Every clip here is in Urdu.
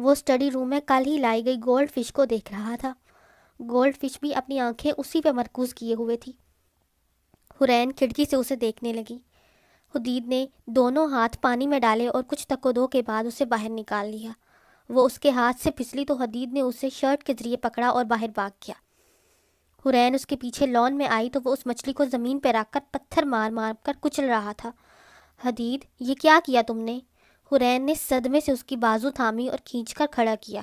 وہ اسٹڈی روم میں کل ہی لائی گئی گولڈ فش کو دیکھ رہا تھا۔ گولڈ فش بھی اپنی آنکھیں اسی پہ مرکوز کیے ہوئے تھی۔ حورین کھڑکی سے اسے دیکھنے لگی۔ حدید نے دونوں ہاتھ پانی میں ڈالے اور کچھ تک و دو کے بعد اسے باہر نکال لیا۔ وہ اس کے ہاتھ سے پھسلی تو حدید نے اسے شرٹ کے ذریعے پکڑا اور باہر بھاگ گیا۔ حورین اس کے پیچھے لان میں آئی تو وہ اس مچھلی کو زمین پہ رکھ کر پتھر مار مار کر کچل رہا تھا۔ حدید، یہ کیا کیا تم نے؟ حورین نے صدمے سے اس کی بازو تھامی اور کھینچ کر کھڑا کیا۔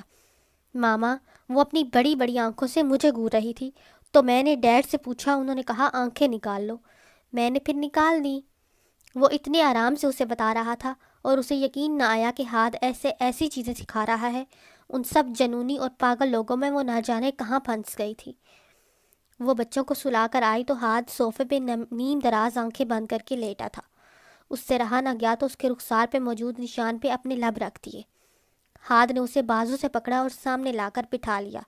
ماما، وہ اپنی بڑی بڑی آنکھوں سے مجھے گھور رہی تھی تو میں نے ڈیڈ سے پوچھا، انہوں نے کہا آنکھیں نکال لو، میں نے پھر نکال دی۔ وہ اتنے آرام سے اسے بتا رہا تھا اور اسے یقین نہ آیا کہ ہاتھ ایسی چیزیں سکھا رہا ہے۔ ان سب جنونی اور پاگل لوگوں میں وہ نہ جانے کہاں پھنس گئی تھی۔ وہ بچوں کو سلا کر آئی تو ہاتھ صوفے پہ نیم دراز آنکھیں بند کر کے لیٹا تھا۔ اس سے رہا نہ گیا تو اس کے رخسار پہ موجود نشان پہ اپنے لب رکھ دیے۔ ہاتھ نے اسے بازو سے پکڑا اور سامنے لا کر بٹھا لیا۔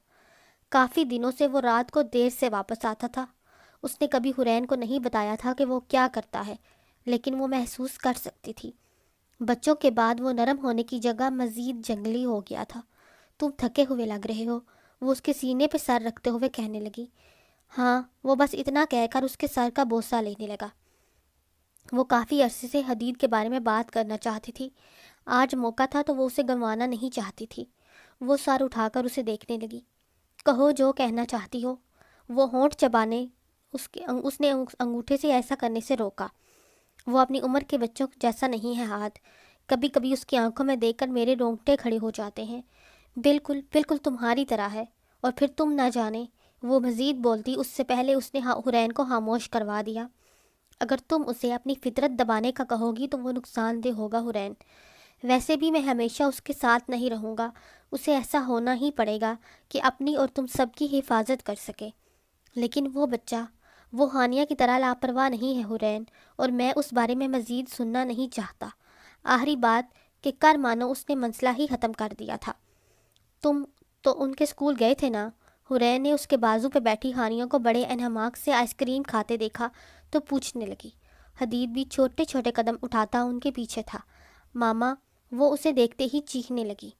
کافی دنوں سے وہ رات کو دیر سے واپس آتا تھا۔ اس نے کبھی حورین کو نہیں بتایا تھا کہ وہ کیا کرتا ہے، لیکن وہ محسوس کر سکتی تھی۔ بچوں کے بعد وہ نرم ہونے کی جگہ مزید جنگلی ہو گیا تھا۔ تم تھکے ہوئے لگ رہے ہو، وہ اس کے سینے پہ سر رکھتے ہوئے کہنے لگی۔ ہاں، وہ بس اتنا کہہ کر اس کے سر کا بوسہ لینے لگا۔ وہ کافی عرصے سے حدید کے بارے میں بات کرنا چاہتی تھی۔ آج موقع تھا تو وہ اسے گنوانا نہیں چاہتی تھی۔ وہ سر اٹھا کر اسے دیکھنے لگی۔ کہو جو کہنا چاہتی ہو۔ وہ ہونٹ چبانے اس نے انگوٹھے سے ایسا کرنے سے روکا۔ وہ اپنی عمر کے بچوں جیسا نہیں ہے ہاتھ، کبھی کبھی اس کی آنکھوں میں دیکھ کر میرے رونگٹے کھڑے ہو جاتے ہیں، بالکل بالکل تمہاری طرح ہے۔ اور پھر تم نہ جانے، وہ مزید بولتی اس سے پہلے اس نے حورین کو خاموش کروا دیا۔ اگر تم اسے اپنی فطرت دبانے کا کہو گی تو وہ نقصان دہ ہوگا حورین۔ ویسے بھی میں ہمیشہ اس کے ساتھ نہیں رہوں گا، اسے ایسا ہونا ہی پڑے گا کہ اپنی اور تم سب کی حفاظت کر سکے۔ لیکن وہ بچہ، وہ ہانیہ کی طرح لاپرواہ نہیں ہے حورین، اور میں اس بارے میں مزید سننا نہیں چاہتا۔ آخری بات کہ کر مانو اس نے مسئلہ ہی ختم کر دیا تھا۔ تم تو ان کے اسکول گئے تھے نا؟ حورین نے اس کے بازو پہ بیٹھی ہانیہ کو بڑے انہماک سے آئس کریم کھاتے دیکھا تو پوچھنے لگی۔ حدید بھی چھوٹے چھوٹے قدم اٹھاتا ان کے پیچھے تھا۔ ماما، وہ اسے دیکھتے ہی چیخنے لگی۔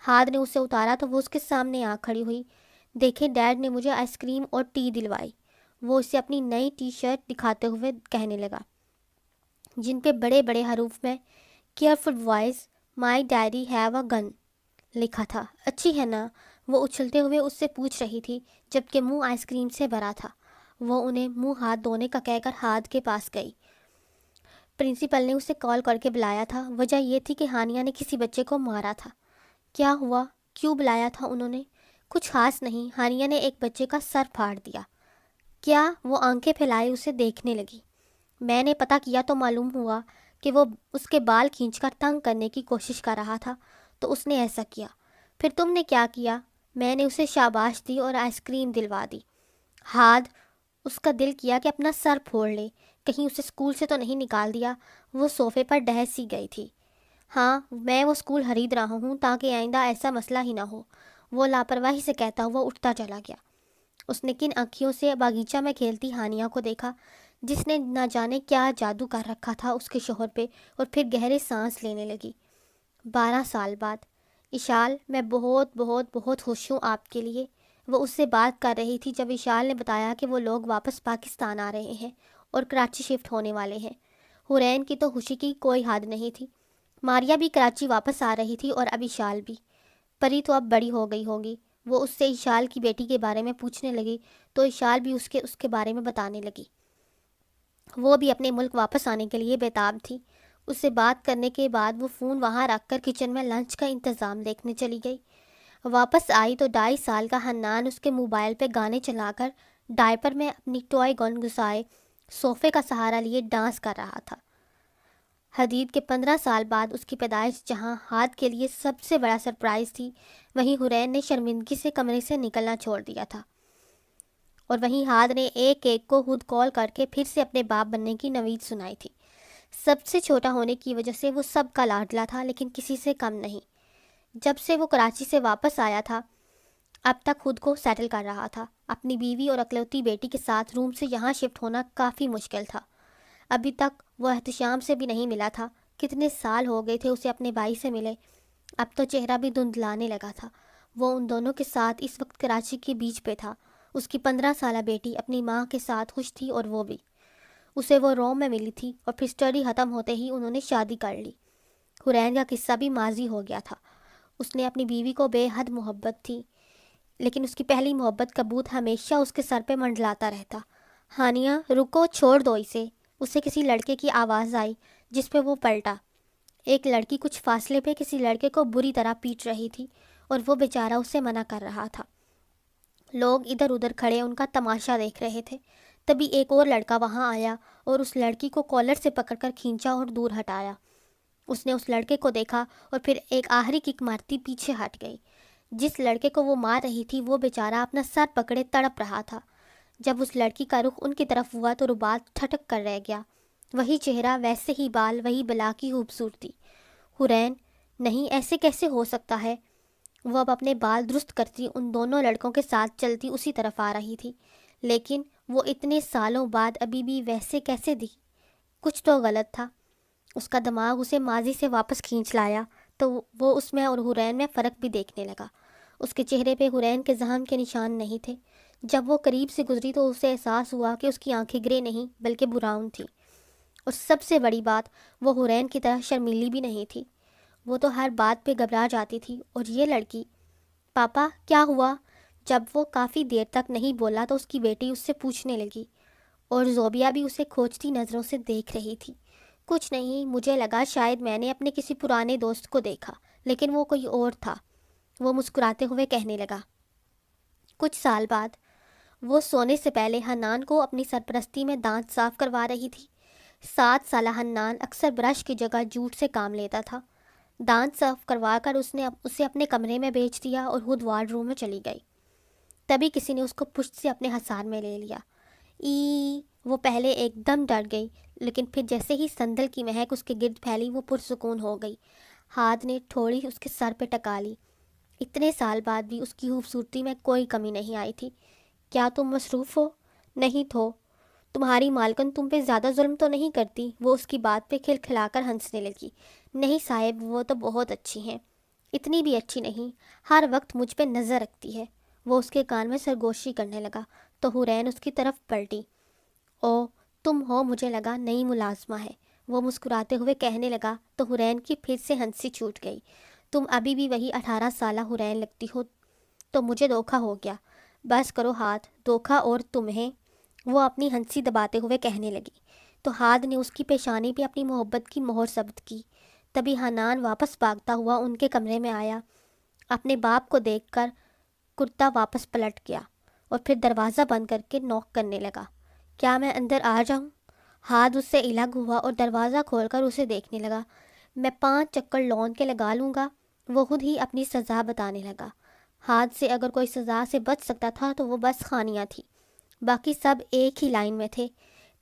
ہاتھ نے اسے اتارا تو وہ اس کے سامنے آ کھڑی ہوئی۔ دیکھیں، ڈیڈ نے مجھے آئس کریم اور ٹی دلوائی، وہ اسے اپنی نئی ٹی شرٹ دکھاتے ہوئے کہنے لگا، جن پہ بڑے بڑے حروف میں careful wise my daddy have a gun لکھا تھا۔ اچھی ہے نا؟ وہ اچھلتے ہوئے اس سے پوچھ رہی تھی، جبکہ منہ آئس کریم سے بھرا تھا۔ وہ انہیں منہ ہاتھ دھونے کا کہہ کر ہاتھ کے پاس گئی۔ پرنسپل نے اسے کال کر کے بلایا تھا، وجہ یہ تھی کہ ہانیہ نے کسی بچے کو مارا تھا۔ کیا ہوا؟ کیوں بلایا تھا انہوں نے؟ کچھ خاص نہیں، ہانیہ نے ایک بچے کا سر پھاڑ دیا۔ کیا؟ وہ آنکھیں پھیلائے اسے دیکھنے لگی۔ میں نے پتہ کیا تو معلوم ہوا کہ وہ اس کے بال کھینچ کر تنگ کرنے کی کوشش کر رہا تھا تو اس نے ایسا کیا۔ پھر تم نے کیا کیا؟ میں نے اسے شاباش دی اور آئس کریم دلوا دی۔ ہاتھ، اس کا دل کیا کہ اپنا سر پھوڑ لے، کہیں اسے اسکول سے تو نہیں نکال دیا۔ وہ صوفے پر ڈہ سی گئی تھی۔ ہاں، میں وہ اسکول خرید رہا ہوں تاکہ آئندہ ایسا مسئلہ ہی نہ ہو، وہ لاپرواہی سے کہتا ہوا اٹھتا چلا گیا۔ اس نے کن آنکھوں سے باغیچہ میں کھیلتی ہانیہ کو دیکھا، جس نے نہ جانے کیا جادو کر رکھا تھا اس کے شوہر پہ، اور پھر گہرے سانس لینے لگی۔ 12 سال بعد، اشال، میں بہت بہت بہت خوش ہوں آپ کے لیے۔ وہ اس سے بات کر رہی تھی جب اشال نے بتایا کہ وہ لوگ واپس پاکستان آ رہے ہیں اور کراچی شفٹ ہونے والے ہیں۔ حورین کی تو خوشی کی کوئی حد نہیں تھی۔ ماریا بھی کراچی واپس آ رہی تھی اور اب اشال بھی۔ پری تو اب بڑی ہو گئی ہوگی۔ وہ اس سے اشال کی بیٹی کے بارے میں پوچھنے لگی تو اشال بھی اس کے بارے میں بتانے لگی۔ وہ بھی اپنے ملک واپس آنے کے لیے بےتاب تھی۔ اس سے بات کرنے کے بعد وہ فون وہاں رکھ کر کچن میں لنچ کا انتظام دیکھنے چلی گئی۔ واپس آئی تو 2.5 سال کا حنان اس کے موبائل پہ گانے چلا کر ڈائپر میں اپنی ٹوائے گن گھسائے صوفے کا سہارا لیے ڈانس کر رہا تھا۔ حدید کے 15 سال بعد اس کی پیدائش جہاں ہاتھ کے لیے سب سے بڑا سرپرائز تھی، وہیں حورین نے شرمندگی سے کمرے سے نکلنا چھوڑ دیا تھا، اور وہیں ہاتھ نے ایک ایک کو خود کال کر کے پھر سے اپنے باپ بننے کی نوید سنائی تھی۔ سب سے چھوٹا ہونے کی وجہ سے وہ سب کا لاڈلا تھا، لیکن کسی سے کم نہیں۔ جب سے وہ کراچی سے واپس آیا تھا اب تک خود کو سیٹل کر رہا تھا۔ اپنی بیوی اور اکلوتی بیٹی کے ساتھ روم سے یہاں شفٹ ہونا کافی مشکل تھا۔ ابھی تک وہ احتشام سے بھی نہیں ملا تھا۔ کتنے سال ہو گئے تھے اسے اپنے بھائی سے ملے۔ اب تو چہرہ بھی دھندلانے لگا تھا۔ وہ ان دونوں کے ساتھ اس وقت کراچی کے بیچ پہ تھا۔ اس کی 15 سالہ بیٹی اپنی ماں کے ساتھ خوش تھی، اور وہ بھی۔ اسے وہ روم میں ملی تھی، اور پھر اسٹڈی ختم ہوتے ہی انہوں نے شادی کر لی۔ حرین کا قصہ بھی ماضی ہو گیا تھا۔ اس نے اپنی بیوی کو بے حد محبت تھی، لیکن اس کی پہلی محبت کا بھوت ہمیشہ اس کے سر پہ منڈلاتا رہتا۔ ہانیہ، رکو، چھوڑ دو اسے۔ اسے کسی لڑکے کی آواز آئی، جس پہ وہ پلٹا۔ ایک لڑکی کچھ فاصلے پہ کسی لڑکے کو بری طرح پیٹ رہی تھی، اور وہ بیچارہ اسے منع کر رہا تھا۔ لوگ ادھر ادھر کھڑے ان کا تماشا دیکھ رہے تھے۔ تبھی ایک اور لڑکا وہاں آیا اور اس لڑکی کو کالر سے پکڑ کر کھینچا اور دور ہٹایا۔ اس نے اس لڑکے کو دیکھا اور پھر ایک آخری کک مارتی پیچھے ہٹ گئی۔ جس لڑکے کو وہ مار رہی تھی وہ بیچارہ اپنا سر پکڑے تڑپ رہا تھا۔ جب اس لڑکی کا رخ ان کی طرف ہوا تو ربات ٹھٹک کر رہ گیا۔ وہی چہرہ، ویسے ہی بال، وہی بلا کی خوبصورتی۔ حرین، نہیں، ایسے کیسے ہو سکتا ہے؟ وہ اب اپنے بال درست کرتی ان دونوں لڑکوں کے ساتھ چلتی اسی طرف آ رہی تھی، لیکن وہ اتنے سالوں بعد ابھی بھی ویسے کیسے دی؟ کچھ تو غلط تھا۔ اس کا دماغ اسے ماضی سے واپس کھینچ لایا تو وہ اس میں اور حرین میں فرق بھی دیکھنے لگا۔ اس کے چہرے پہ حرین کے ذہن کے نشان نہیں تھے۔ جب وہ قریب سے گزری تو اسے احساس ہوا کہ اس کی آنکھیں گرے نہیں بلکہ براؤن تھیں، اور سب سے بڑی بات، وہ حرین کی طرح شرمیلی بھی نہیں تھی۔ وہ تو ہر بات پہ گھبرا جاتی تھی، اور یہ لڑکی… پاپا، کیا ہوا؟ جب وہ کافی دیر تک نہیں بولا تو اس کی بیٹی اس سے پوچھنے لگی، اور زوبیہ بھی اسے کھوجتی نظروں سے دیکھ رہی تھی۔ کچھ نہیں، مجھے لگا شاید میں نے اپنے کسی پرانے دوست کو دیکھا، لیکن وہ کوئی اور تھا، وہ مسکراتے ہوئے کہنے لگا۔ کچھ سال بعد، وہ سونے سے پہلے حنان کو اپنی سرپرستی میں دانت صاف کروا رہی تھی۔ 7 سالہ حنان اکثر برش کی جگہ جوٹ سے کام لیتا تھا۔ دانت صاف کروا کر اس نے اسے اپنے کمرے میں بھیج دیا اور خود وارڈ روم میں چلی گئی۔ تبھی کسی نے اس کو پشت سے اپنے حصار میں لے لیا۔ وہ پہلے ایک دم ڈر گئی، لیکن پھر جیسے ہی سندل کی مہک اس کے گرد پھیلی وہ پرسکون ہو گئی۔ ہاتھ نے تھوڑی اس کے سر پہ ٹکا لی۔ اتنے سال بعد بھی اس کی خوبصورتی میں کوئی کمی نہیں آئی تھی۔ کیا تم مصروف ہو؟ نہیں تو تمہاری مالکن تم پہ زیادہ ظلم تو نہیں کرتی؟ وہ اس کی بات پہ کھلکھلا کر ہنسنے لگی۔ نہیں صاحب، وہ تو بہت اچھی ہیں، اتنی بھی اچھی نہیں، ہر وقت مجھ پہ نظر رکھتی ہے۔ وہ اس کے کان میں سرگوشی کرنے لگا تو حرین اس کی طرف پلٹی۔ او، تم ہو، مجھے لگا نئی ملازمہ ہے، وہ مسکراتے ہوئے کہنے لگا تو حرین کی پھر سے ہنسی چھوٹ گئی۔ تم ابھی بھی وہی 18 سالہ حرین لگتی ہو، تو مجھے دھوکا ہو گیا۔ بس کرو ہاتھ، دھوکا اور تمہیں، وہ اپنی ہنسی دباتے ہوئے کہنے لگی تو ہاتھ نے اس کی پیشانی پہ اپنی محبت کی مہر ثبت کی۔ تبھی حنان واپس بھاگتا ہوا ان کے کمرے میں آیا۔ اپنے باپ کو دیکھ کر کرتا واپس پلٹ گیا اور پھر دروازہ بند کر کے نوک کرنے لگا۔ کیا میں اندر آ جاؤں؟ ہاتھ اس سے الگ ہوا اور دروازہ کھول کر اسے دیکھنے لگا۔ میں 5 چکر لون کے لگا لوں گا، وہ خود ہی اپنی سزا بتانے لگا۔ ہاتھ سے اگر کوئی سزا سے بچ سکتا تھا تو وہ بس خانیہ تھی، باقی سب ایک ہی لائن میں تھے،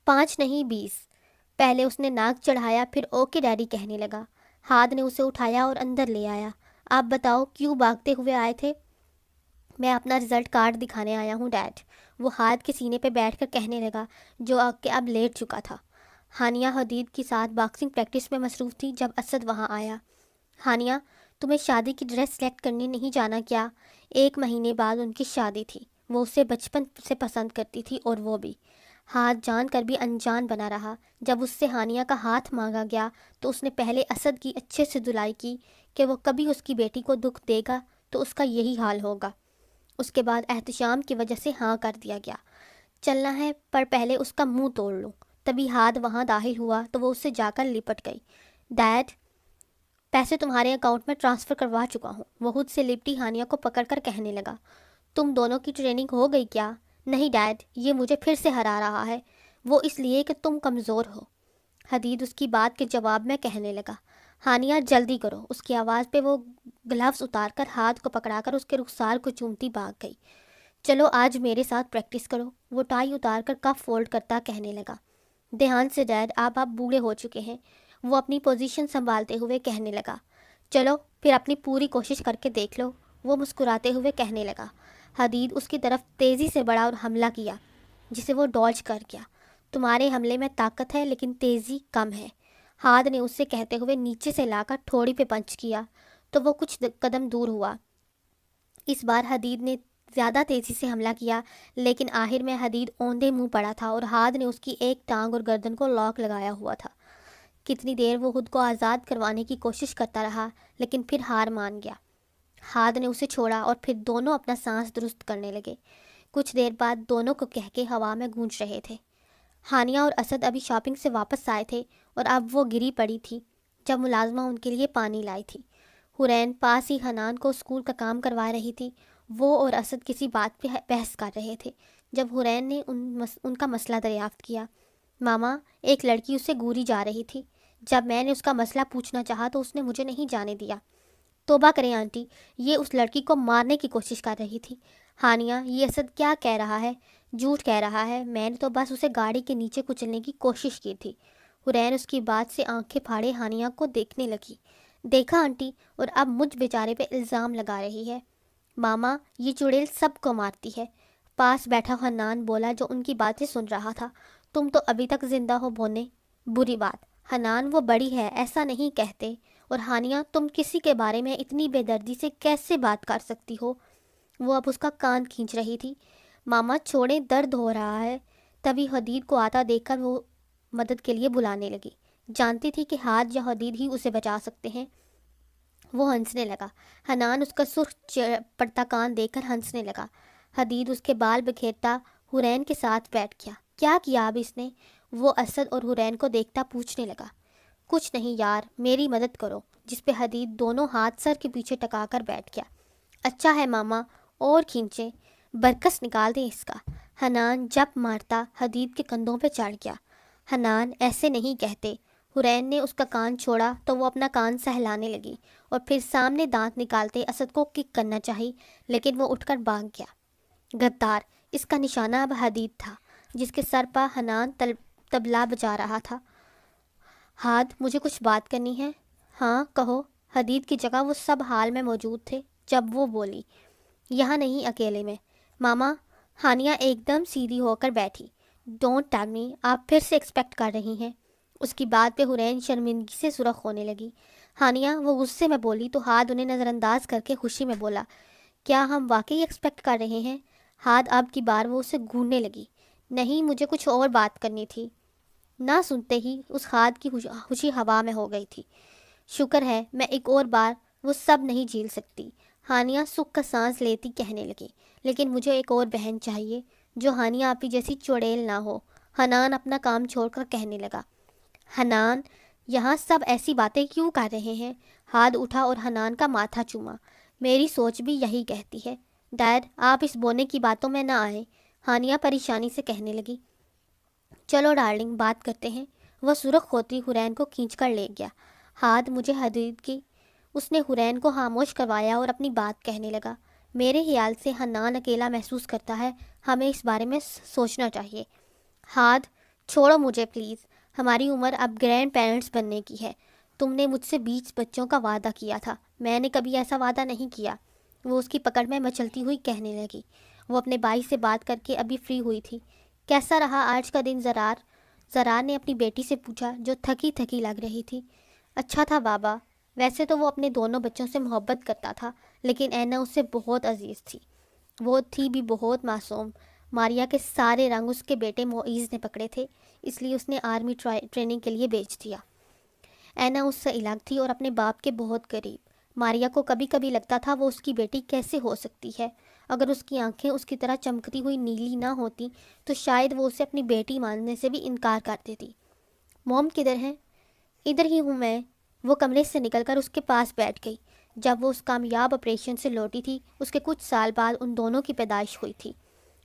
5 نہیں 20۔ پہلے اس نے ناک چڑھایا، پھر اوکے ڈیڈی کہنے لگا۔ ہاتھ نے اسے اٹھایا اور اندر لے آیا۔ آپ بتاؤ کیوں بھاگتے ہوئے آئے تھے؟ میں اپنا رزلٹ کارڈ دکھانے آیا ہوں ڈیڈ، وہ ہاتھ کے سینے پہ بیٹھ کر کہنے لگا، جو کہ اب لیٹ چکا تھا۔ ہانیہ حدید کے ساتھ باکسنگ پریکٹس میں مصروف تھی جب اسد وہاں آیا۔ ہانیہ، تمہیں شادی کی ڈریس سلیکٹ کرنے نہیں جانا کیا؟ 1 مہینے بعد ان کی شادی تھی، وہ اسے بچپن سے پسند کرتی تھی، اور وہ بھی۔ ہاتھ جان کر بھی انجان بنا رہا۔ جب اس سے ہانیہ کا ہاتھ مانگا گیا تو اس نے پہلے اسد کی اچھے سے دھلائی کی کہ وہ کبھی اس کی بیٹی کو دکھ دے گا تو اس کا یہی حال ہوگا۔ اس کے بعد احتشام کی وجہ سے ہاں کر دیا گیا۔ چلنا ہے، پر پہلے اس کا منہ توڑ لوں۔ تبھی ہاتھ وہاں داخل ہوا تو وہ اس سے جا کر لپٹ گئی۔ ڈیڈ، پیسے تمہارے اکاؤنٹ میں ٹرانسفر کروا چکا ہوں، وہ خود سے لپٹی ہانیہ کو پکڑ کر کہنے لگا۔ تم دونوں کی ٹریننگ ہو گئی کیا؟ نہیں ڈیڈ، یہ مجھے پھر سے ہرا رہا ہے، وہ اس لیے کہ تم کمزور ہو، حدید اس کی بات کے جواب میں کہنے لگا۔ ہانیہ جلدی کرو، اس کی آواز پہ وہ گلوز اتار کر ہاتھ کو پکڑا کر اس کے رخسار کو چومتی بھاگ گئی۔ چلو آج میرے ساتھ پریکٹس کرو، وہ ٹائی اتار کر کف فولڈ کرتا کہنے لگا۔ دھیان سے ڈیڈ، آپ بوڑھے ہو چکے ہیں، وہ اپنی پوزیشن سنبھالتے ہوئے کہنے لگا۔ چلو پھر اپنی پوری کوشش کر کے دیکھ لو، وہ مسکراتے ہوئے کہنے لگا۔ حدید اس کی طرف تیزی سے بڑھا اور حملہ کیا، جسے وہ ڈاج کر گیا۔ تمہارے حملے میں طاقت ہے لیکن تیزی کم ہے، ہاتھ نے اس سے کہتے ہوئے نیچے سے لا کر ٹھوڑی پہ پنچ کیا تو وہ کچھ قدم دور ہوا۔ اس بار حدید نے زیادہ تیزی سے حملہ کیا، لیکن آخر میں حدید اوندے منہ پڑا تھا اور ہاتھ نے اس کی ایک ٹانگ اور گردن کو لاک لگایا ہوا تھا۔ کتنی دیر وہ خود کو آزاد کروانے کی کوشش کرتا رہا، لیکن پھر ہار مان گیا۔ ہاتھ نے اسے چھوڑا اور پھر دونوں اپنا سانس درست کرنے لگے۔ کچھ دیر بعد دونوں کو کہہ کے ہوا میں گونج رہے تھے۔ ہانیہ اور اسد ابھی شاپنگ سے واپس آئے تھے اور اب وہ گری پڑی تھی جب ملازمہ ان کے لیے پانی لائی تھی۔ حورین پاس ہی حنان کو اسکول کا کام کروا رہی تھی۔ وہ اور اسد کسی بات پہ بحث کر رہے تھے جب حورین نے ان کا مسئلہ دریافت کیا۔ ماما، ایک لڑکی اسے گوری جا رہی تھی۔ جب میں نے اس کا مسئلہ پوچھنا چاہا تو اس نے مجھے نہیں جانے دیا۔ توبہ کریں آنٹی، یہ اس لڑکی کو مارنے کی کوشش کر رہی تھی۔ ہانیہ، یہ اسد کیا کہہ رہا ہے؟ جھوٹ کہہ رہا ہے، میں نے تو بس اسے گاڑی کے نیچے کچلنے کی کوشش کی تھی۔ حورین اس کی بات سے آنکھیں پھاڑے ہانیہ کو دیکھنے لگی۔ دیکھا آنٹی، اور اب مجھ بیچارے پہ الزام لگا رہی ہے۔ ماما، یہ چڑیل سب کو مارتی ہے۔ پاس بیٹھا حنان بولا جو ان کی باتیں سن رہا تھا۔ تم تو ابھی تک زندہ ہو بونے؟ بری بات حنان، وہ بڑی ہے، ایسا نہیں کہتے۔ اور ہانیہ، تم کسی کے بارے میں اتنی بے دردی سے کیسے بات کر سکتی ہو؟ وہ اب اس کا کان کھینچ رہی تھی۔ ماما چھوڑیں، درد ہو رہا ہے۔ تبھی حدید کو آتا دیکھ کر وہ مدد کے لیے بلانے لگی۔ جانتی تھی کہ ہاتھ یا حدید ہی اسے بچا سکتے ہیں۔ وہ ہنسنے لگا۔ حنان اس کا سرخ پڑتا کان دیکھ کر ہنسنے لگا۔ حدید اس کے بال بکھیرتا حورین کے ساتھ بیٹھ گیا۔ کیا کیا اب اس نے؟ وہ اسد اور حورین کو دیکھتا پوچھنے لگا۔ کچھ نہیں یار، میری مدد کرو، جس پہ حدید دونوں ہاتھ سر کے پیچھے ٹکا کر بیٹھ گیا۔ اچھا ہے ماما، اور کھینچیں، برکس نکال دیں اس کا۔ حنان جب مارتا حدید کے کندھوں پہ چڑھ گیا۔ حنان، ایسے نہیں کہتے۔ حورین نے اس کا کان چھوڑا تو وہ اپنا کان سہلانے لگی اور پھر سامنے دانت نکالتے اسد کو کک کرنا چاہی، لیکن وہ اٹھ کر بھاگ گیا۔ غدار! اس کا نشانہ اب حدید تھا، جس کے سر پر حنان طبلہ بجا رہا تھا۔ ہاد، مجھے کچھ بات کرنی ہے۔ ہاں کہو۔ حدید کی جگہ وہ سب حال میں موجود تھے جب وہ بولی۔ یہاں نہیں، اکیلے میں۔ ماما، ہانیہ ایک دم سیدھی ہو کر بیٹھی۔ ڈونٹ ٹیل می، آپ پھر سے ایکسپیکٹ کر رہی ہیں۔ اس کی بات پہ حورین شرمندگی سے سرخ ہونے لگی۔ ہانیہ، وہ غصے میں بولی تو ہاد انہیں نظر انداز کر کے خوشی میں بولا، کیا ہم واقعی ایکسپیکٹ کر رہے ہیں؟ ہاد اب کی بار وہ اسے گھورنے لگی۔ نہیں، مجھے کچھ اور بات کرنی تھی۔ نہ سنتے ہی اس ہاد کی خوشی ہوا میں ہو گئی تھی۔ شکر ہے، میں ایک اور بار وہ سب نہیں جھیل سکتی۔ ہانیہ سکھ کا سانس لیتی کہنے لگی، لیکن مجھے ایک اور بہن چاہیے جو ہانیہ آپی جیسی چڑیل نہ ہو۔ حنان اپنا کام چھوڑ کر کہنے لگا۔ حنان، یہاں سب ایسی باتیں کیوں کر رہے ہیں؟ ہاتھ اٹھا اور حنان کا ماتھا چوما۔ میری سوچ بھی یہی کہتی ہے۔ ڈیڈ، آپ اس بونے کی باتوں میں نہ آئیں، ہانیہ پریشانی سے کہنے لگی۔ چلو ڈارلنگ، بات کرتے ہیں۔ وہ سرخ ہوتی حورین کو کھینچ کر لے گیا۔ ہاتھ، مجھے حدید کی۔ اس نے حورین کو خاموش کروایا اور اپنی بات کہنے لگا۔ میرے خیال سے حنان اکیلا محسوس کرتا ہے، ہمیں اس بارے میں سوچنا چاہیے۔ ہاتھ، چھوڑو مجھے پلیز، ہماری عمر اب گرینڈ پیرنٹس بننے کی ہے۔ تم نے مجھ سے 20 بچوں کا وعدہ کیا تھا، میں نے کبھی ایسا وعدہ نہیں کیا۔ وہ اس کی پکڑ میں مچلتی ہوئی کہنے لگی۔ وہ اپنے بھائی سے بات کر کے ابھی فری ہوئی تھی۔ کیسا رہا آج کا دن زرار نے اپنی بیٹی سے پوچھا جو تھکی تھکی لگ رہی تھی۔ اچھا تھا بابا، ویسے تو وہ اپنے دونوں بچوں سے محبت کرتا تھا، لیکن اینا اس سے بہت عزیز تھی۔ وہ تھی بھی بہت معصوم۔ ماریا کے سارے رنگ اس کے بیٹے معیز نے پکڑے تھے، اس لیے اس نے آرمی ٹریننگ کے لیے بھیج دیا۔ اینا اس سے الگ تھی اور اپنے باپ کے بہت قریب۔ ماریا کو کبھی کبھی لگتا تھا وہ اس کی بیٹی کیسے ہو سکتی ہے؟ اگر اس کی آنکھیں اس کی طرح چمکتی ہوئی نیلی نہ ہوتی تو شاید وہ اسے اپنی بیٹی ماننے سے بھی انکار کر دیتی۔ موم کدھر ہیں؟ ادھر ہی ہوں میں۔ وہ کمرے سے نکل کر اس کے پاس بیٹھ گئی۔ جب وہ اس کامیاب آپریشن سے لوٹی تھی، اس کے کچھ سال بعد ان دونوں کی پیدائش ہوئی تھی۔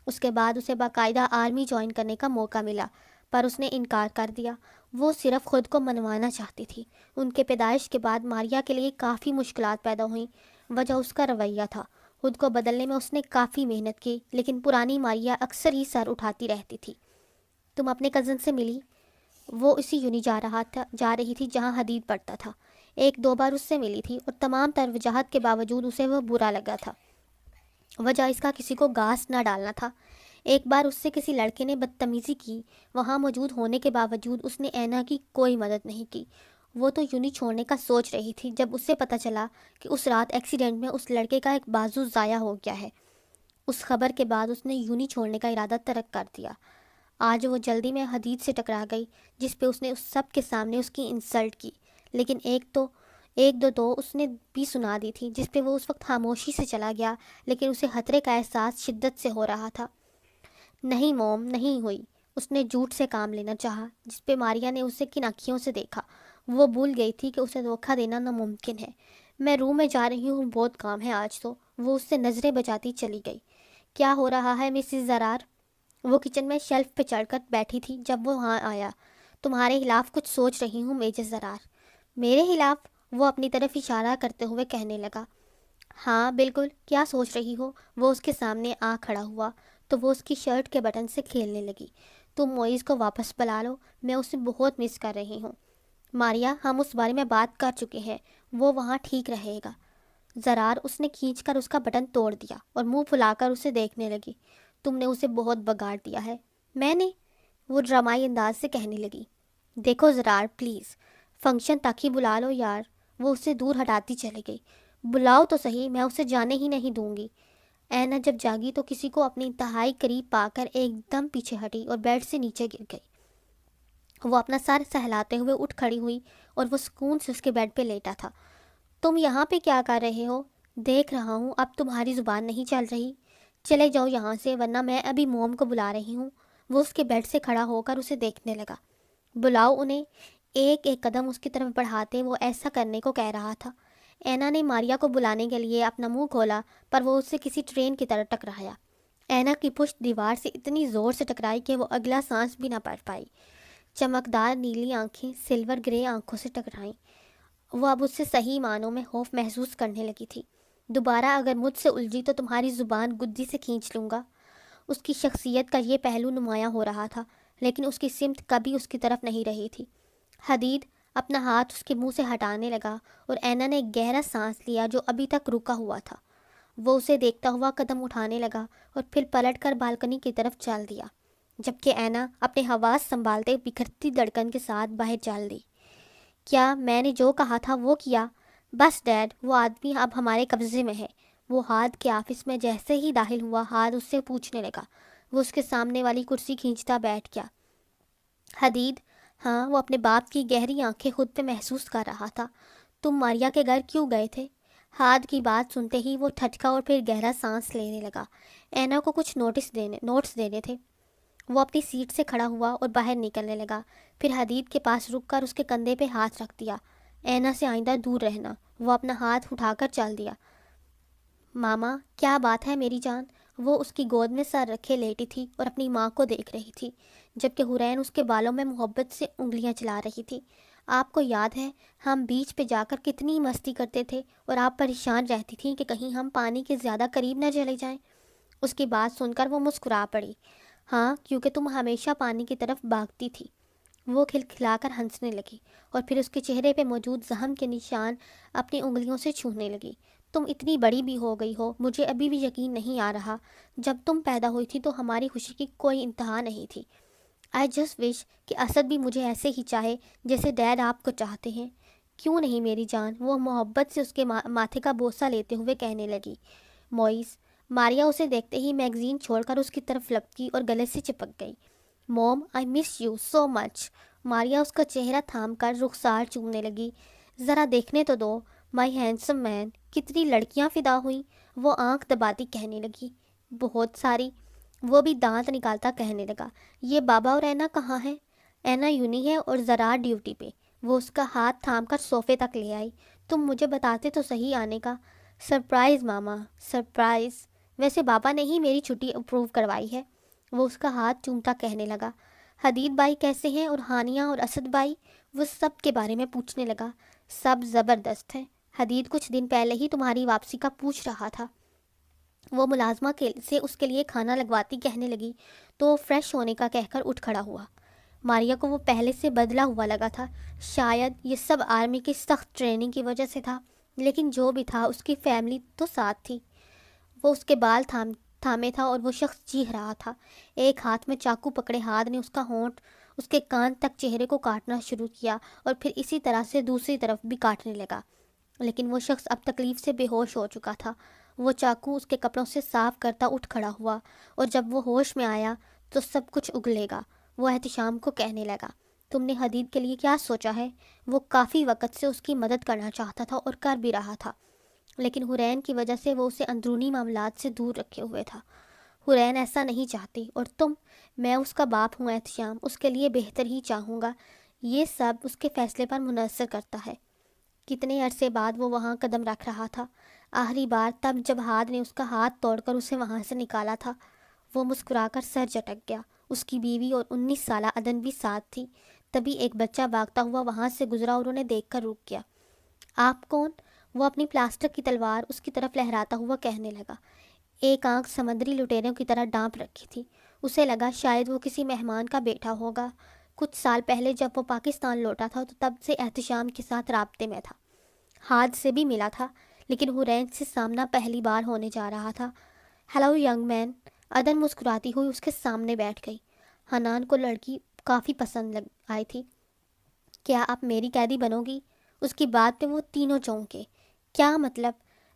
اس کے بعد اسے باقاعدہ آرمی جوائن کرنے کا موقع ملا، پر اس نے انکار کر دیا۔ وہ صرف خود کو منوانا چاہتی تھی۔ ان کے پیدائش کے بعد ماریا کے لیے کافی مشکلات پیدا ہوئیں۔ وجہ اس کا رویہ تھا۔ خود کو بدلنے میں اس نے کافی محنت کی، لیکن پرانی ماریا اکثر ہی سر اٹھاتی رہتی تھی۔ تم اپنے کزن سے ملی؟ وہ اسی یونی جا رہی تھی جہاں حدید پڑھتا تھا۔ ایک دو بار اس سے ملی تھی اور تمام تر وجاہت کے باوجود اسے وہ برا لگا تھا۔ وجہ اس کا کسی کو گھاس نہ ڈالنا تھا۔ ایک بار اس سے کسی لڑکے نے بدتمیزی کی، وہاں موجود ہونے کے باوجود اس نے اینا کی کوئی مدد نہیں کی۔ وہ تو یونی چھوڑنے کا سوچ رہی تھی جب اسے پتہ چلا کہ اس رات ایکسیڈنٹ میں اس لڑکے کا ایک بازو ضائع ہو گیا ہے۔ اس خبر کے بعد اس نے یونی چھوڑنے کا ارادہ ترک کر دیا۔ آج وہ جلدی میں حدید سے ٹکرا گئی جس پہ اس نے اس سب کے سامنے اس کی انسلٹ کی، لیکن ایک دو تو اس نے بھی سنا دی تھی جس پہ وہ اس وقت خاموشی سے چلا گیا، لیکن اسے خطرے کا احساس شدت سے ہو رہا تھا۔ نہیں موم، نہیں ہوئی۔ اس نے جھوٹ سے کام لینا چاہا جس پہ ماریا نے اسے کن آنکھوں سے دیکھا۔ وہ بھول گئی تھی کہ اسے دھوکہ دینا ناممکن ہے۔ میں روم میں جا رہی ہوں، بہت کام ہے آج تو۔ وہ اس سے نظریں بچاتی چلی گئی۔ کیا ہو رہا ہے مسز زرار؟ وہ کچن میں شیلف پہ چڑھ کر بیٹھی تھی جب وہ وہاں آیا۔ تمہارے خلاف کچھ سوچ رہی ہوں میجر زرار۔ میرے خلاف؟ وہ اپنی طرف اشارہ کرتے ہوئے کہنے لگا۔ ہاں بالکل، کیا سوچ رہی ہو؟ وہ اس کے سامنے آ کھڑا ہوا تو وہ اس کی شرٹ کے بٹن سے کھیلنے لگی۔ تم موئز کو واپس بلا لو، میں اسے بہت مس کر رہی ہوں۔ ماریا، ہم اس بارے میں بات کر چکے ہیں، وہ وہاں ٹھیک رہے گا۔ زرار اس نے کھینچ کر اس کا بٹن توڑ دیا اور منہ پھلا کر اسے دیکھنے لگی۔ تم نے اسے بہت بگاڑ دیا ہے۔ میں نے؟ وہ ڈرامائی انداز سے کہنے لگی۔ دیکھو زرار، پلیز فنکشن تک ہی بلا لو یار۔ وہ اسے دور ہٹاتی چلی گئی۔ بلاؤ تو صحیح، میں اسے جانے ہی نہیں دوں گی۔ اینا جب جاگی تو کسی کو اپنی انتہائی قریب پا کر ایک دم پیچھے ہٹی اور بیڈ سے نیچے گر گئی۔ وہ اپنا سر سہلاتے ہوئے اٹھ کھڑی ہوئی اور وہ سکون سے اس کے بیڈ پہ لیٹا تھا۔ تم یہاں پہ کیا کر رہے ہو؟ دیکھ رہا ہوں اب تمہاری زبان نہیں چل رہی۔ چلے جاؤ یہاں سے ورنہ میں ابھی موم کو بلا رہی ہوں۔ وہ اس کے بیڈ سے کھڑا ہو کر اسے دیکھنے لگا۔ بلاؤ انہیں، ایک ایک قدم اس کی طرف بڑھاتے وہ ایسا کرنے کو کہہ رہا تھا۔ اینا نے ماریا کو بلانے کے لیے اپنا منہ کھولا پر وہ اس سے کسی ٹرین کی طرح ٹکرایا۔ اینا کی پشت دیوار سے اتنی زور سے ٹکرائی کہ وہ اگلا سانس بھی نہ پڑ پائی۔ چمکدار نیلی آنکھیں سلور گرے آنکھوں سے ٹکرائیں۔ وہ اب اس سے صحیح معنوں میں خوف محسوس کرنے لگی تھی۔ دوبارہ اگر مجھ سے الجھی تو تمہاری زبان گدی سے کھینچ لوں گا۔ اس کی شخصیت کا یہ پہلو نمایاں ہو رہا تھا، لیکن اس کی سمت کبھی اس کی طرف نہیں رہی تھی۔ حدید اپنا ہاتھ اس کے منہ سے ہٹانے لگا اور اینا نے ایک گہرا سانس لیا جو ابھی تک رکا ہوا تھا۔ وہ اسے دیکھتا ہوا قدم اٹھانے لگا اور پھر پلٹ کر بالکنی کی طرف چل دیا، جبکہ اینا اپنے حواس سنبھالتے بکھرتی دھڑکن کے ساتھ باہر چل دی۔ کیا میں نے جو کہا تھا وہ کیا؟ بس ڈیڈ، وہ آدمی اب ہمارے قبضے میں ہے۔ وہ ہاتھ کے آفس میں جیسے ہی داخل ہوا ہاتھ اس سے پوچھنے لگا۔ وہ اس کے سامنے والی کرسی کھینچتا بیٹھ گیا۔ حدید، ہاں؟ وہ اپنے باپ کی گہری آنکھیں خود پہ محسوس کر رہا تھا۔ تم ماریا کے گھر کیوں گئے تھے؟ ہاتھ کی بات سنتے ہی وہ ٹھٹکا اور پھر گہرا سانس لینے لگا۔ اینا کو کچھ نوٹس دینے تھے۔ وہ اپنی سیٹ سے کھڑا ہوا اور باہر نکلنے لگا، پھر حدید کے پاس رک کر اس کے کندھے پہ ہاتھ رکھ دیا۔ اینا سے آئندہ دور رہنا۔ وہ اپنا ہاتھ اٹھا کر چل دیا۔ ماما، کیا بات ہے میری جان؟ وہ اس کی گود میں سر رکھے لیٹی تھی اور اپنی ماں کو دیکھ رہی تھی، جبکہ حرین اس کے بالوں میں محبت سے انگلیاں چلا رہی تھی۔ آپ کو یاد ہے ہم بیچ پہ جا کر کتنی مستی کرتے تھے اور آپ پریشان رہتی تھیں کہ کہیں ہم پانی کے زیادہ قریب نہ چلے جائیں؟ اس کی بات سن کر وہ مسکرا پڑی۔ ہاں، کیونکہ تم ہمیشہ پانی کی طرف بھاگتی تھی۔ وہ کھلکھلا کر ہنسنے لگی اور پھر اس کے چہرے پہ موجود زخم کے نشان اپنی انگلیوں سے چھونے لگی۔ تم اتنی بڑی بھی ہو گئی ہو، مجھے ابھی بھی یقین نہیں آ رہا۔ جب تم پیدا ہوئی تھی تو ہماری خوشی کی کوئی انتہا نہیں تھی۔ آئی جسٹ وش کہ اسد بھی مجھے ایسے ہی چاہے جیسے ڈیڈ آپ کو چاہتے ہیں۔ کیوں نہیں میری جان؟ وہ محبت سے اس کے ماتھے کا بوسہ لیتے ہوئے کہنے لگی۔ موئز، ماریا اسے دیکھتے ہی میگزین چھوڑ کر اس کی طرف لپکی اور گلے سے چپک گئی۔ موم، آئی مس یو سو مچ۔ ماریا اس کا چہرہ تھام کر رخسار چومنے لگی۔ ذرا دیکھنے تو دو، مائی ہینڈسم مین، کتنی لڑکیاں فدا ہوئیں۔ وہ آنکھ دباتی کہنے لگی۔ بہت ساری۔ وہ بھی دانت نکالتا کہنے لگا۔ یہ بابا اور اینا کہاں ہیں؟ اینا یونی ہے اور زرار ڈیوٹی پہ۔ وہ اس کا ہاتھ تھام کر صوفے تک لے آئی۔ تم مجھے بتاتے تو صحیح آنے کا۔ سرپرائز ماما، سرپرائز۔ ویسے بابا نے ہی میری چھٹی اپروو کروائی ہے۔ وہ اس کا ہاتھ چومتا کہنے لگا۔ حدید بھائی کیسے ہیں اور ہانیہ اور اسد بھائی؟ وہ سب کے بارے میں پوچھنے لگا۔ سب زبردست ہیں۔ حدید کچھ دن پہلے ہی تمہاری واپسی کا پوچھ رہا تھا۔ وہ ملازمہ سے اس کے لیے کھانا لگواتی کہنے لگی تو فریش ہونے کا کہہ کر اٹھ کھڑا ہوا۔ ماریا کو وہ پہلے سے بدلا ہوا لگا تھا۔ شاید یہ سب آرمی کی سخت ٹریننگ کی وجہ سے تھا، لیکن جو بھی تھا اس کی فیملی تو ساتھ تھی۔ وہ اس کے بال تھامے تھا اور وہ شخص چیخ رہا تھا۔ ایک ہاتھ میں چاقو پکڑے ہاتھ نے اس کا ہونٹ اس کے کان تک چہرے کو کاٹنا شروع کیا اور پھر اسی طرح سے دوسری طرف بھی کاٹنے لگا، لیکن وہ شخص اب تکلیف سے بے ہوش ہو چکا تھا۔ وہ چاقو اس کے کپڑوں سے صاف کرتا اٹھ کھڑا ہوا، اور جب وہ ہوش میں آیا تو سب کچھ اگلے گا۔ وہ احتشام کو کہنے لگا، تم نے حدید کے لیے کیا سوچا ہے؟ وہ کافی وقت سے اس کی مدد کرنا چاہتا تھا اور کر بھی رہا تھا، لیکن حورین کی وجہ سے وہ اسے اندرونی معاملات سے دور رکھے ہوئے تھا۔ حورین ایسا نہیں چاہتی، اور میں اس کا باپ ہوں احتشام، اس کے لیے بہتر ہی چاہوں گا۔ یہ سب اس کے فیصلے پر منحصر کرتا ہے۔ کتنے عرصے بعد وہ وہاں قدم رکھ رہا تھا، آخری بار تب جب ہاد نے اس کا ہاتھ توڑ کر اسے وہاں سے نکالا تھا۔ وہ مسکرا کر سر جھٹک گیا۔ اس کی بیوی اور 19 سالہ عدن بھی ساتھ تھی۔ تبھی ایک بچہ بھاگتا ہوا وہاں سے گزرا اور انہیں دیکھ کر رک گیا۔ آپ کون؟ وہ اپنی پلاسٹک کی تلوار اس کی طرف لہراتا ہوا کہنے لگا۔ ایک آنکھ سمندری لٹیروں کی طرح ڈانپ رکھی تھی۔ اسے لگا شاید وہ کسی مہمان کا بیٹا ہوگا۔ کچھ سال پہلے جب وہ پاکستان لوٹا تھا تو تب سے احتشام کے ساتھ رابطے میں تھا۔ ہاد سے بھی ملا تھا، لیکن حورین سے سامنا پہلی بار ہونے جا رہا تھا۔ ہیلو ینگ مین، عدن مسکراتی ہوئی اس کے سامنے بیٹھ گئی۔ حنان کو لڑکی کافی پسند آئی تھی۔ کیا آپ میری قیدی بنو گی؟ اس کی بات پہ وہ تینوں چونکے۔ کیا مطلب؟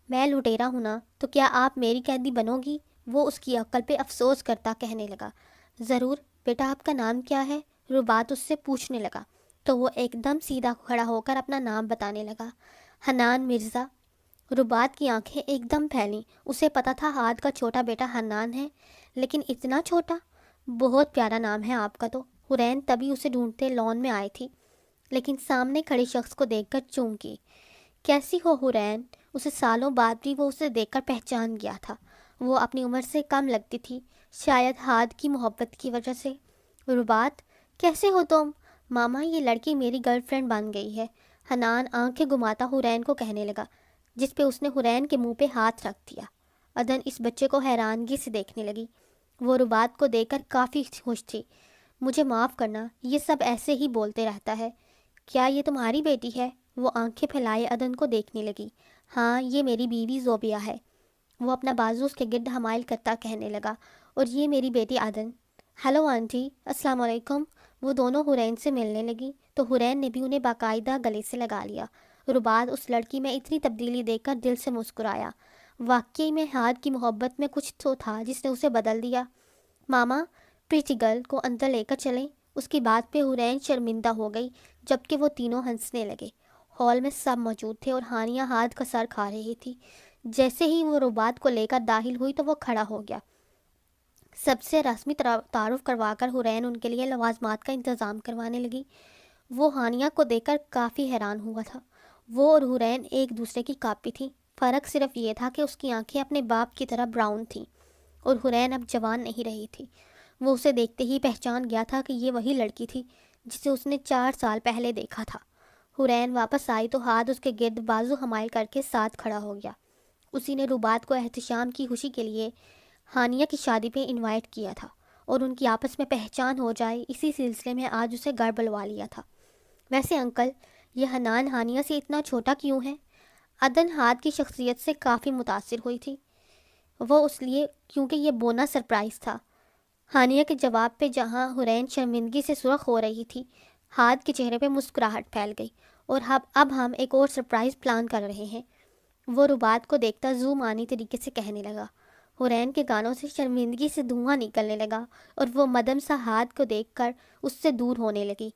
میں لٹیرا ہوں نا، تو کیا آپ میری قیدی بنو گی؟ وہ اس کی عقل پہ افسوس کرتا کہنے لگا۔ ضرور بیٹا، آپ کا نام کیا ہے؟ ربات اس سے پوچھنے لگا، تو وہ ایک دم سیدھا کھڑا ہو کر اپنا نام بتانے لگا، حنان مرزا۔ ربات کی آنکھیں ایک دم پھیلیں۔ اسے پتا تھا ہاد کا چھوٹا بیٹا حنان ہے، لیکن اتنا چھوٹا؟ بہت پیارا نام ہے آپ کا تو۔ حورین تبھی اسے ڈھونڈتے لون میں آئی تھی، لیکن سامنے کھڑے شخص کو دیکھ کر چونکی۔ کیسی ہو حورین؟ اسے سالوں بعد بھی وہ اسے دیکھ کر پہچان گیا تھا۔ وہ اپنی عمر سے کم لگتی تھی، شاید ہاد کی محبت کی وجہ سے۔ ربات، کیسے ہو تم؟ ماما، یہ لڑکی میری گرل فرینڈ بن گئی ہے، حنان آنکھیں گھماتا حورین کو کہنے لگا، جس پہ اس نے حورین کے منہ پہ ہاتھ رکھ دیا۔ عدن اس بچے کو حیرانگی سے دیکھنے لگی۔ وہ ربات کو دیکھ کر کافی خوش تھی۔ مجھے معاف کرنا، یہ سب ایسے ہی بولتے رہتا ہے۔ کیا یہ تمہاری بیٹی ہے؟ وہ آنکھیں پھیلائے عدن کو دیکھنے لگی۔ ہاں، یہ میری بیوی زوبیہ ہے۔ وہ اپنا بازو اس کے گرد حمائل کرتا کہنے لگا، اور یہ میری بیٹی عدن۔ ہیلو آنٹی، السلام علیکم۔ وہ دونوں حورین سے ملنے لگی تو حورین نے بھی انہیں باقاعدہ گلے سے لگا لیا۔ ربات اس لڑکی میں اتنی تبدیلی دیکھ کر دل سے مسکرایا۔ واقعی میں ہاد کی محبت میں کچھ تو تھا جس نے اسے بدل دیا۔ ماما، پریٹی گرل کو اندر لے کر چلیں۔ اس کی بات پہ حورین شرمندہ ہو گئی، جبکہ وہ تینوں ہنسنے لگے۔ ہال میں سب موجود تھے اور ہانیہ ہاد کا سر کھا رہی تھی۔ جیسے ہی وہ ربات کو لے کر داخل ہوئی تو وہ کھڑا ہو گیا۔ سب سے رسمی تعارف کروا کر حورین ان کے لیے لوازمات کا انتظام کروانے لگی۔ وہ ہانیہ کو دیکھ کر کافی حیران ہوا تھا۔ وہ اور حورین ایک دوسرے کی کاپی تھی، فرق صرف یہ تھا کہ اس کی آنکھیں اپنے باپ کی طرح براؤن تھیں اور حورین اب جوان نہیں رہی تھی۔ وہ اسے دیکھتے ہی پہچان گیا تھا کہ یہ وہی لڑکی تھی جسے اس نے 4 سال پہلے دیکھا تھا۔ حورین واپس آئی تو ہاتھ اس کے گرد بازو حمائل کر کے ساتھ کھڑا ہو گیا۔ اسی نے ربات کو احتشام کی خوشی کے لیے ہانیہ کی شادی پہ انوائٹ کیا تھا، اور ان کی آپس میں پہچان ہو جائے اسی سلسلے میں آج اسے گھر بلوا لیا تھا۔ ویسے انکل، یہ حنان ہانیہ سے اتنا چھوٹا کیوں ہے؟ عدن ہاد کی شخصیت سے کافی متاثر ہوئی تھی۔ وہ اس لیے کیونکہ یہ بونا سرپرائز تھا۔ ہانیہ کے جواب پہ جہاں حورین شرمندگی سے سرخ ہو رہی تھی، ہاد کے چہرے پہ مسکراہٹ پھیل گئی۔ اور اب ہم ایک اور سرپرائز پلان کر رہے ہیں، وہ ربات کو دیکھتا زومانی طریقے سے کہنے لگا۔ حورین کے گانوں سے شرمندگی سے دھواں نکلنے لگا اور وہ مدم سا ہاد کو دیکھ کر اس سے دور ہونے لگی۔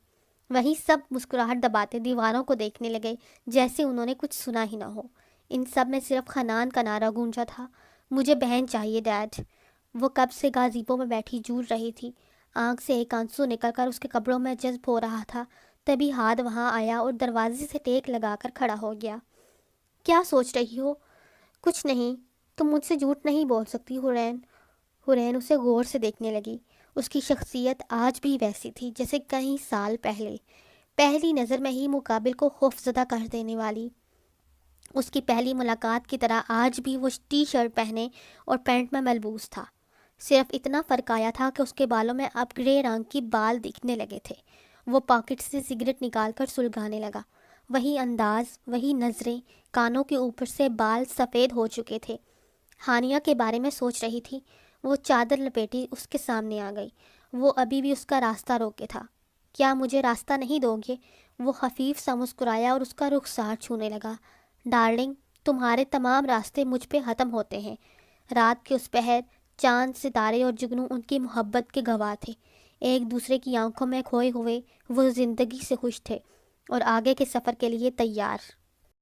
وہیں سب مسکراہٹ دباتے دیواروں کو دیکھنے لگے جیسے انہوں نے کچھ سنا ہی نہ ہو۔ ان سب میں صرف حنان کا نعرہ گونجا تھا، مجھے بہن چاہیے ڈیڈ۔ وہ کب سے گازیبو میں بیٹھی جھول رہی تھی، آنکھ سے ایک آنسو نکل کر اس کے کپڑوں میں جذب ہو رہا تھا۔ تبھی ہاد وہاں آیا اور دروازے سے ٹیک لگا کر کھڑا ہو گیا۔ کیا سوچ رہی ہو؟ کچھ نہیں، تم مجھ سے جھوٹ نہیں بول سکتی حورین۔ حورین اسے غور سے دیکھنے لگی۔ اس کی شخصیت آج بھی ویسی تھی جیسے کئی سال پہلے، پہلی نظر میں ہی مقابل کو خوفزدہ کر دینے والی۔ اس کی پہلی ملاقات کی طرح آج بھی وہ ٹی شرٹ پہنے اور پینٹ میں ملبوس تھا، صرف اتنا فرق آیا تھا کہ اس کے بالوں میں اب گرے رنگ کی بال دکھنے لگے تھے۔ وہ پاکٹ سے سگریٹ نکال کر سلگانے لگا۔ وہی انداز، وہی نظریں، کانوں کے اوپر سے بال سفید ہو چکے تھے۔ ہانیہ کے بارے میں سوچ رہی تھی۔ وہ چادر لپیٹی اس کے سامنے آ گئی۔ وہ ابھی بھی اس کا راستہ روکے تھا۔ کیا مجھے راستہ نہیں دو گے؟ وہ خفیف سا مسکرایا اور اس کا رخسار چھونے لگا۔ ڈارلنگ، تمہارے تمام راستے مجھ پہ ختم ہوتے ہیں۔ رات کے اس پہر چاند، ستارے اور جگنو ان کی محبت کے گواہ تھے۔ ایک دوسرے کی آنکھوں میں کھوئے ہوئے وہ زندگی سے خوش تھے اور آگے کے سفر کے لیے تیار۔